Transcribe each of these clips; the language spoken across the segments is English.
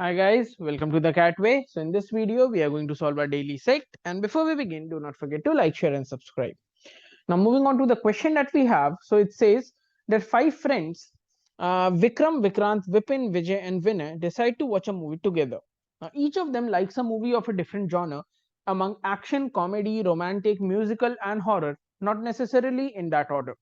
Hi guys, welcome to the CATWay. So in this video, we are going to solve our daily set. And before we begin, do not forget to like, share and subscribe. Now moving on to the question that we have. So it says that five friends, Vikram, Vikrant, Vipin, Vijay and Vinay decide to watch a movie together. Now each of them likes a movie of a different genre among action, comedy, romantic, musical and horror, not necessarily in that order.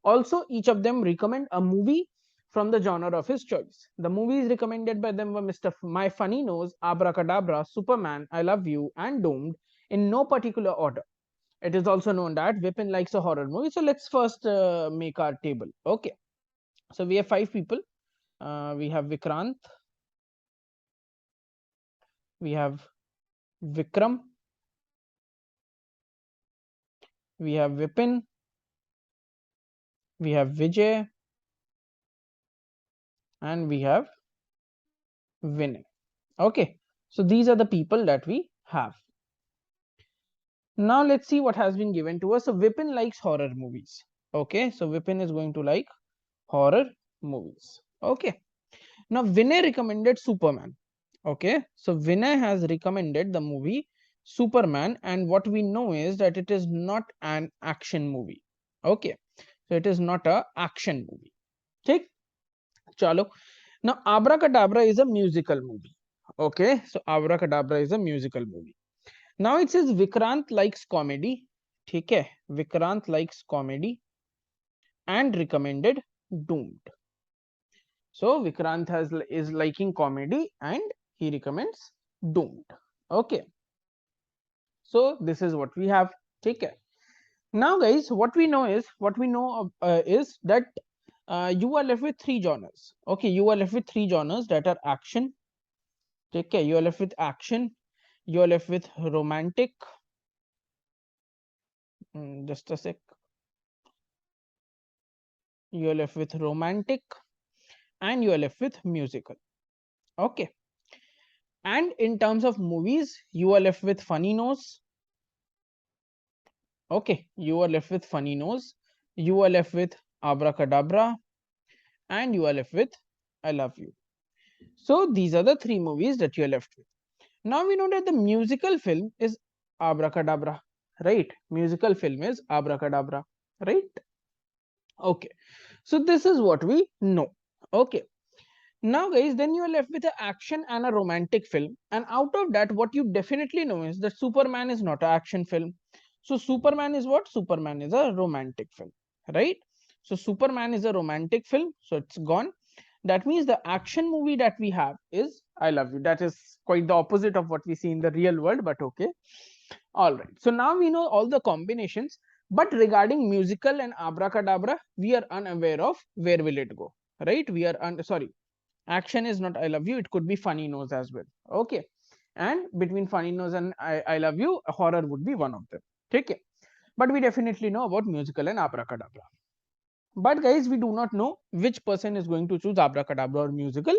Also, each of them recommend a movie from the genre of his choice. The movies recommended by them were Mr. My Funny Nose, Abracadabra, Superman, I Love You, and Doomed in no particular order. It is also known that Vipin likes a horror movie. So let's first make our table. Okay. So we have five people. We have Vikrant, we have Vikram, we have Vipin, we have Vijay, and we have Vinay. Okay. So these are the people that we have. Now let's see what has been given to us. So Vipin likes horror movies. Okay, so Vipin is going to like horror movies. Okay. Now Vinay recommended Superman. Okay, so Vinay has recommended the movie Superman, and what we know is that it is not an action movie. Okay, so it is not a action movie. Okay, chalo. Now Abracadabra is a musical movie. Okay, so Abracadabra is a musical movie. Now it says Vikrant likes comedy. ठीक है, Vikrant likes comedy and recommended Doomed. So Vikrant is liking comedy and he recommends Doomed. Okay. So this is what we have. ठीक है. Now guys, what we know is that you are left with three genres. Okay, you are left with three genres that are action. ठीक है. You are left with action. You are left with romantic. Just a sec. You are left with romantic and you are left with musical. Okay. And in terms of movies, you are left with Funny Nose. Okay. You are left with Funny Nose. You are left with Abracadabra. And you are left with I Love You. So these are the three movies that you are left with. Now we know that the musical film is Abracadabra. Right? Musical film is Abracadabra. Right? Okay. So this is what we know. Okay. Now guys, then you are left with an action and a romantic film, and out of that what you definitely know is that Superman is not an action film. So Superman is what? Superman is a romantic film, right? So Superman is a romantic film, so it's gone. That means the action movie that we have is I Love You. That is quite the opposite of what we see in the real world, but okay. All right, so now we know all the combinations, but regarding musical and Abracadabra we are unaware of where will it go, right? We are sorry, action is not I Love You, it could be Funny Nose as well. Okay, and between Funny Nose and I Love You, horror would be one of them. Okay, but we definitely know about musical and Abracadabra. But guys, we do not know which person is going to choose Abracadabra or musical,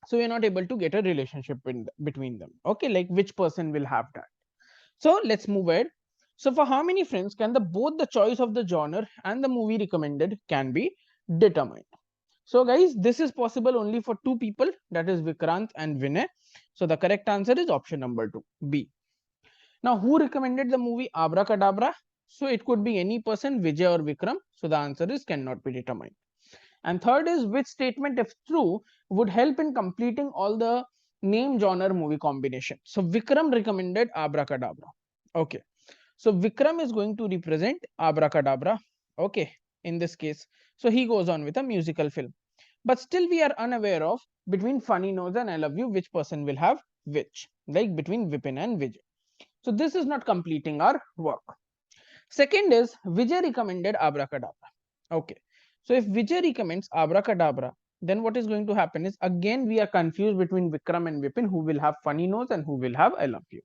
so we are not able to get a relationship between them. Okay, like which person will have that. So let's move ahead. So for how many friends can the both the choice of the genre and the movie recommended can be determined? So guys, this is possible only for two people, that is Vikrant and Vinay. So the correct answer is option number 2, B. Now who recommended the movie Abracadabra? So it could be any person, Vijay or Vikram. So the answer is cannot be determined. And third is which statement, if true, would help in completing all the name genre movie combination. So Vikram recommended Abracadabra. Okay. So Vikram is going to represent Abracadabra. Okay. In this case. So he goes on with a musical film. But still we are unaware of between Funny Nose and I Love You, which person will have which, like between Vipin and Vijay. So this is not completing our work. Second is Vijay recommended Abracadabra. Okay. So if Vijay recommends Abracadabra, then what is going to happen is again we are confused between Vikram and Vipin, who will have Funny Nose and who will have I Love You.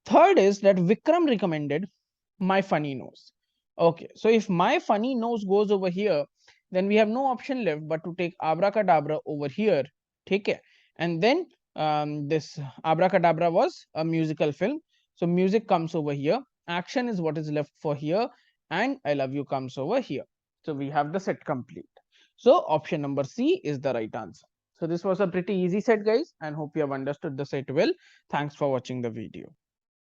Third is that Vikram recommended My Funny Nose. Okay, so if My Funny Nose goes over here, then we have no option left but to take Abracadabra over here. Okay, and then this Abracadabra was a musical film. So music comes over here. Action is what is left for here, and I Love You comes over here. So we have the set complete. So option number C is the right answer. So this was a pretty easy set guys, and hope you have understood the set well. Thanks for watching the video.